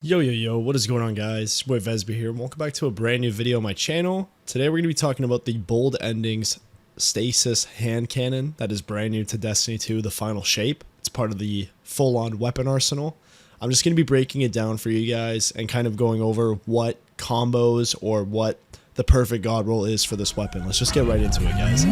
Yo, what is going on, guys? Your boy Vesby here, and welcome back to a brand new video on my channel. Today we're going to be talking about the Bold Endings Stasis hand cannon that is brand new to Destiny 2, the final shape. It's part of the full-on weapon arsenal. I'm just going to be breaking it down for you guys and kind of going over what combos or what the perfect god roll is for this weapon. Let's just get right into it, guys.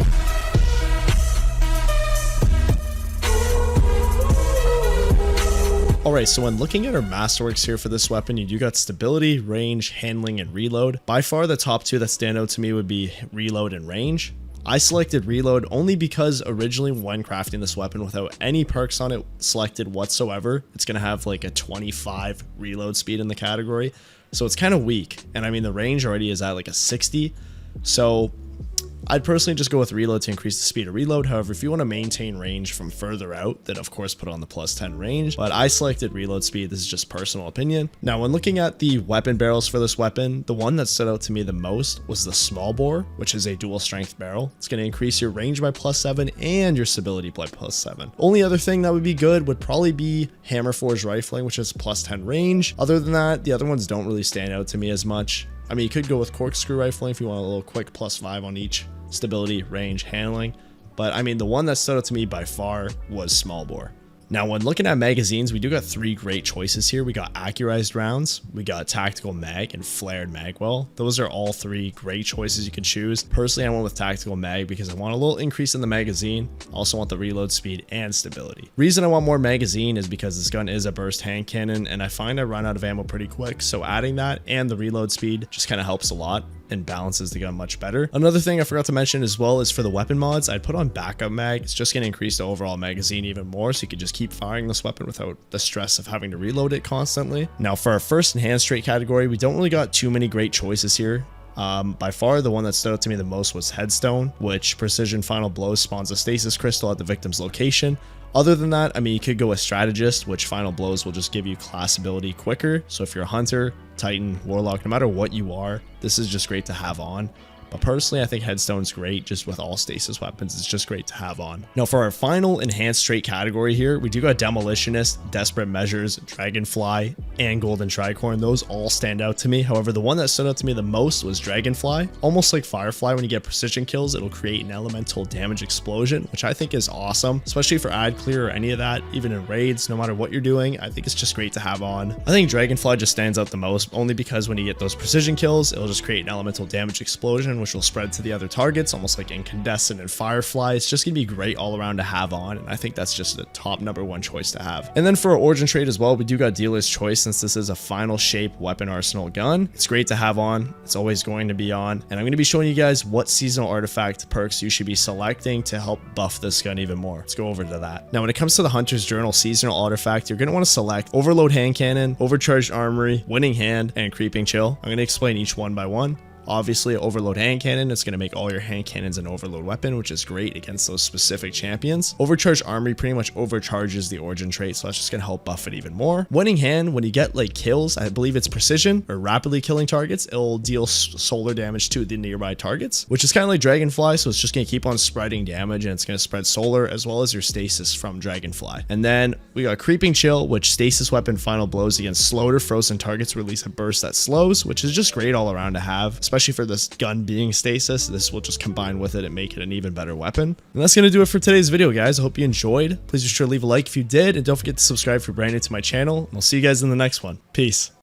Alright, so when looking at our masterworks here for this weapon, you do got stability, range, handling, and reload. By far the top two that stand out to me would be reload and range. I selected reload only because originally when crafting this weapon without any perks on it selected whatsoever, it's going to have like a 25 reload speed in the category. So it's kind of weak. And I mean, the range already is at like a 60. So I'd personally just go with reload to increase the speed of reload. However, if you want to maintain range from further out, then of course put on the plus 10 range. But I selected reload speed. This is just personal opinion. Now, when looking at the weapon barrels for this weapon, the one that stood out to me the most was the small bore, which is a dual strength barrel. It's going to increase your range by plus 7 and your stability by plus 7. Only other thing that would be good would probably be hammer forged rifling, which is plus 10 range. Other than that, the other ones don't really stand out to me as much. I mean, you could go with corkscrew rifling if you want a little quick plus 5 on each. Stability, range, handling. But I mean, the one that stood out to me by far was small bore. Now, when looking at magazines, we do got three great choices here. We got accurized rounds, we got tactical mag, and flared magwell. Those are all three great choices you can choose. Personally, I went with tactical mag because I want a little increase in the magazine. I also want the reload speed and stability. Reason I want more magazine is because this gun is a burst hand cannon, and I find I run out of ammo pretty quick. So adding that and the reload speed just kind of helps a lot and balances the gun much better. Another thing I forgot to mention as well is for the weapon mods, I'd put on backup mag. It's just going to increase the overall magazine even more, so you could just keep firing this weapon without the stress of having to reload it constantly. Now, for our first enhanced trait category, we don't really got too many great choices here. By far, the one that stood out to me the most was Headstone, which precision final blows spawns a stasis crystal at the victim's location. Other than that, I mean, you could go with Strategist, which final blows will just give you class ability quicker. So if you're a Hunter, Titan, Warlock, no matter what you are, this is just great to have on. But personally, I think Headstone's great just with all stasis weapons. It's just great to have on. Now, for our final enhanced trait category here, we do got Demolitionist, Desperate Measures, Dragonfly, and Golden Tricorn. Those all stand out to me. However, the one that stood out to me the most was Dragonfly. Almost like Firefly, when you get precision kills, it'll create an elemental damage explosion, which I think is awesome, especially for ad clear or any of that, even in raids, no matter what you're doing. I think it's just great to have on. I think Dragonfly just stands out the most, only because when you get those precision kills, it'll just create an elemental damage explosion, which will spread to the other targets, almost like Incandescent and Firefly. It's just gonna be great all around to have on, and I think that's just the top #1 choice to have. And then for our origin trait as well, we do got Dealer's Choice, since this is a final shape weapon arsenal gun. It's great to have on. It's always going to be on, and I'm going to be showing you guys what seasonal artifact perks you should be selecting to help buff this gun even more. Let's go over to that. Now, when it comes to the Hunter's Journal seasonal artifact, you're going to want to select Overload Hand Cannon, Overcharged Armory, Winning Hand, and Creeping Chill. I'm going to explain each one by one. Obviously, Overload Hand Cannon, it's going to make all your hand cannons an overload weapon, which is great against those specific champions. Overcharged Armory pretty much overcharges the origin trait, so that's just going to help buff it even more. Winning Hand, when you get like kills, I believe it's precision or rapidly killing targets, it'll deal solar damage to the nearby targets, which is kind of like Dragonfly, so it's just going to keep on spreading damage, and it's going to spread solar as well as your stasis from Dragonfly. And then we got Creeping Chill, which stasis weapon final blows against slowed or frozen targets release a burst that slows, which is just great all around to have, especially for this gun being stasis. This will just combine with it and make it an even better weapon. And that's going to do it for today's video, guys. I hope you enjoyed. Please be sure to leave a like if you did, and don't forget to subscribe if you're brand new to my channel. And I'll see you guys in the next one. Peace.